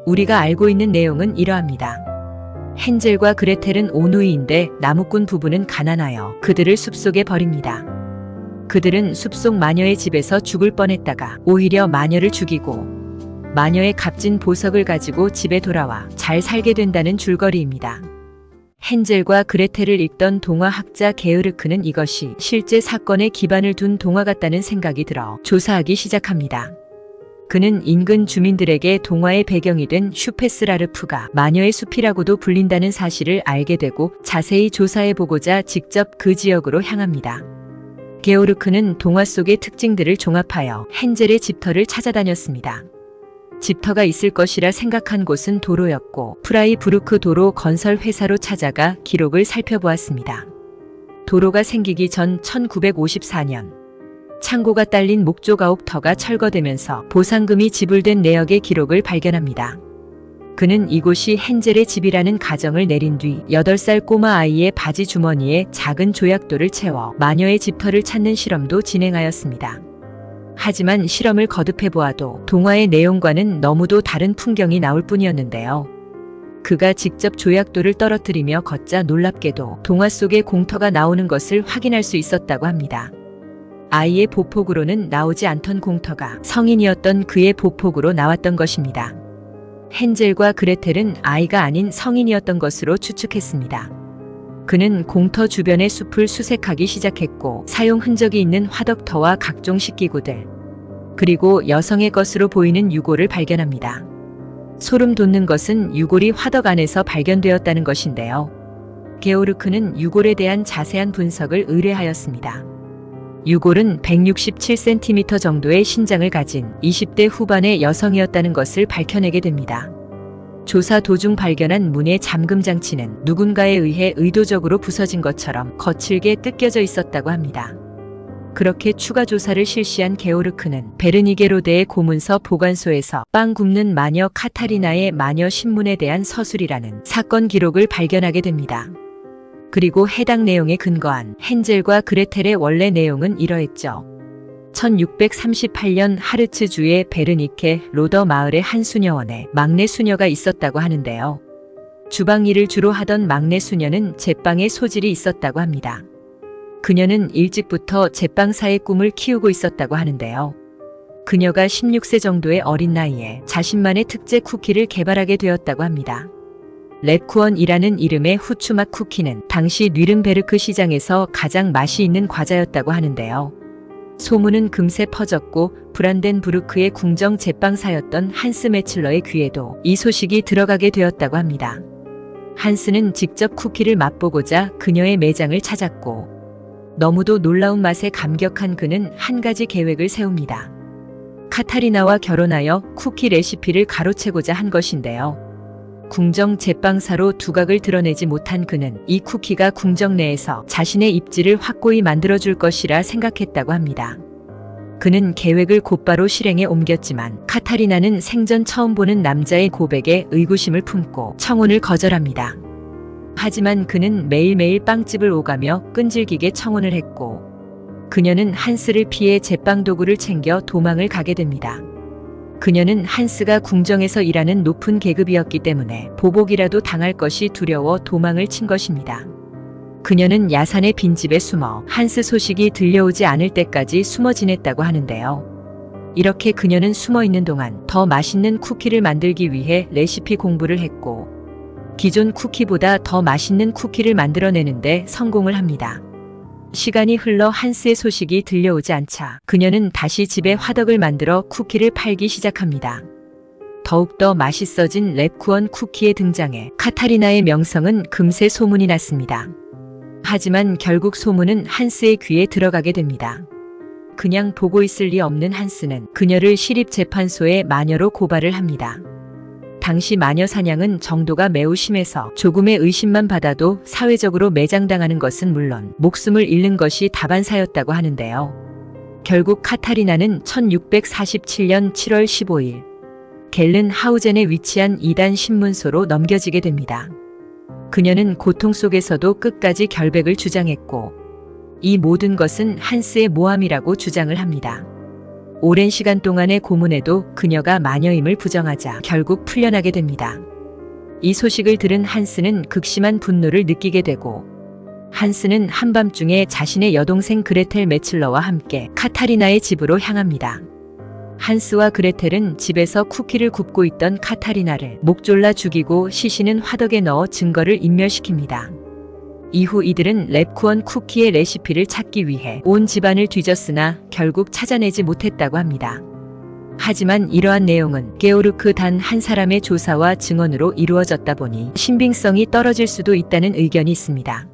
우리가 알고 있는 내용은 이러합니다. 헨젤과 그레텔은 오누이인데 나무꾼 부부는 가난하여 그들을 숲속에 버립니다. 그들은 숲속 마녀의 집에서 죽을 뻔했다가 오히려 마녀를 죽이고 마녀의 값진 보석을 가지고 집에 돌아와 잘 살게 된다는 줄거리입니다. 헨젤과 그레텔을 읽던 동화학자 게으르크는 이것이 실제 사건에 기반을 둔 동화 같다는 생각이 들어 조사하기 시작합니다. 그는 인근 주민들에게 동화의 배경이 된 슈페스라르프가 마녀의 숲이라고도 불린다는 사실을 알게 되고 자세히 조사해보고자 직접 그 지역으로 향합니다. 게오르크는 동화 속의 특징들을 종합하여 헨젤의 집터를 찾아다녔습니다. 집터가 있을 것이라 생각한 곳은 도로였고 프라이부르크 도로 건설 회사로 찾아가 기록을 살펴보았습니다. 도로가 생기기 전 1954년 창고가 딸린 목조가옥터가 철거되면서 보상금이 지불된 내역의 기록을 발견합니다. 그는 이곳이 헨젤의 집이라는 가정을 내린 뒤 8살 꼬마 아이의 바지 주머니에 작은 조약돌을 채워 마녀의 집터를 찾는 실험도 진행하였습니다. 하지만 실험을 거듭해 보아도 동화의 내용과는 너무도 다른 풍경이 나올 뿐이었는데요. 그가 직접 조약돌을 떨어뜨리며 걷자 놀랍게도 동화 속의 공터가 나오는 것을 확인할 수 있었다고 합니다. 아이의 보폭으로는 나오지 않던 공터가 성인이었던 그의 보폭으로 나왔던 것입니다. 헨젤과 그레텔은 아이가 아닌 성인이었던 것으로 추측했습니다. 그는 공터 주변의 숲을 수색하기 시작했고 사용 흔적이 있는 화덕터와 각종 식기구들, 그리고 여성의 것으로 보이는 유골을 발견합니다. 소름 돋는 것은 유골이 화덕 안에서 발견되었다는 것인데요. 게오르크는 유골에 대한 자세한 분석을 의뢰하였습니다. 유골은 167cm 정도의 신장을 가진 20대 후반의 여성이었다는 것을 밝혀내게 됩니다. 조사 도중 발견한 문의 잠금 장치는 누군가에 의해 의도적으로 부서진 것처럼 거칠게 뜯겨져 있었다고 합니다. 그렇게 추가 조사를 실시한 게오르크는 베르니게로데의 고문서 보관소에서 빵 굽는 마녀 카타리나의 마녀 신문에 대한 서술이라는 사건 기록을 발견하게 됩니다. 그리고 해당 내용에 근거한 헨젤과 그레텔의 원래 내용은 이러했죠. 1638년 하르츠주의 베르니케 로더 마을의 한 수녀원에 막내 수녀가 있었다고 하는데요. 주방 일을 주로 하던 막내 수녀는 제빵에 소질이 있었다고 합니다. 그녀는 일찍부터 제빵사의 꿈을 키우고 있었다고 하는데요. 그녀가 16세 정도의 어린 나이에 자신만의 특제 쿠키를 개발하게 되었다고 합니다. 랩쿠언이라는 이름의 후추맛 쿠키는 당시 뉘른베르크 시장에서 가장 맛이 있는 과자였다고 하는데요. 소문은 금세 퍼졌고 브란덴부르크의 궁정 제빵사였던 한스 매칠러의 귀에도 이 소식이 들어가게 되었다고 합니다. 한스는 직접 쿠키를 맛보고자 그녀의 매장을 찾았고 너무도 놀라운 맛에 감격한 그는 한 가지 계획을 세웁니다. 카타리나와 결혼하여 쿠키 레시피를 가로채고자 한 것인데요. 궁정 제빵사로 두각을 드러내지 못한 그는 이 쿠키가 궁정 내에서 자신의 입지를 확고히 만들어줄 것이라 생각했다고 합니다. 그는 계획을 곧바로 실행에 옮겼지만 카타리나는 생전 처음 보는 남자의 고백에 의구심을 품고 청혼을 거절합니다. 하지만 그는 매일매일 빵집을 오가며 끈질기게 청혼을 했고 그녀는 한스를 피해 제빵 도구를 챙겨 도망을 가게 됩니다. 그녀는 한스가 궁정에서 일하는 높은 계급이었기 때문에 보복이라도 당할 것이 두려워 도망을 친 것입니다. 그녀는 야산의 빈집에 숨어 한스 소식이 들려오지 않을 때까지 숨어 지냈다고 하는데요. 이렇게 그녀는 숨어 있는 동안 더 맛있는 쿠키를 만들기 위해 레시피 공부를 했고 기존 쿠키보다 더 맛있는 쿠키를 만들어내는데 성공을 합니다. 시간이 흘러 한스의 소식이 들려오지 않자 그녀는 다시 집에 화덕을 만들어 쿠키를 팔기 시작합니다. 더욱더 맛있어진 랩쿠언 쿠키의 등장에 카타리나의 명성은 금세 소문이 났습니다. 하지만 결국 소문은 한스의 귀에 들어가게 됩니다. 그냥 보고 있을 리 없는 한스는 그녀를 시립재판소에 마녀로 고발을 합니다. 당시 마녀 사냥은 정도가 매우 심해서 조금의 의심만 받아도 사회적으로 매장당하는 것은 물론 목숨을 잃는 것이 다반사였다고 하는데요. 결국 카타리나는 1647년 7월 15일 겔른 하우젠에 위치한 이단 신문소로 넘겨지게 됩니다. 그녀는 고통 속에서도 끝까지 결백을 주장했고 이 모든 것은 한스의 모함이라고 주장을 합니다. 오랜 시간 동안의 고문에도 그녀가 마녀임을 부정하자 결국 풀려나게 됩니다. 이 소식을 들은 한스는 극심한 분노를 느끼게 되고, 한스는 한밤중에 자신의 여동생 그레텔 메틀러와 함께 카타리나의 집으로 향합니다. 한스와 그레텔은 집에서 쿠키를 굽고 있던 카타리나를 목 졸라 죽이고 시신은 화덕에 넣어 증거를 인멸시킵니다. 이후 이들은 랩쿠언 쿠키의 레시피를 찾기 위해 온 집안을 뒤졌으나 결국 찾아내지 못했다고 합니다. 하지만 이러한 내용은 게오르크 단 한 사람의 조사와 증언으로 이루어졌다 보니 신빙성이 떨어질 수도 있다는 의견이 있습니다.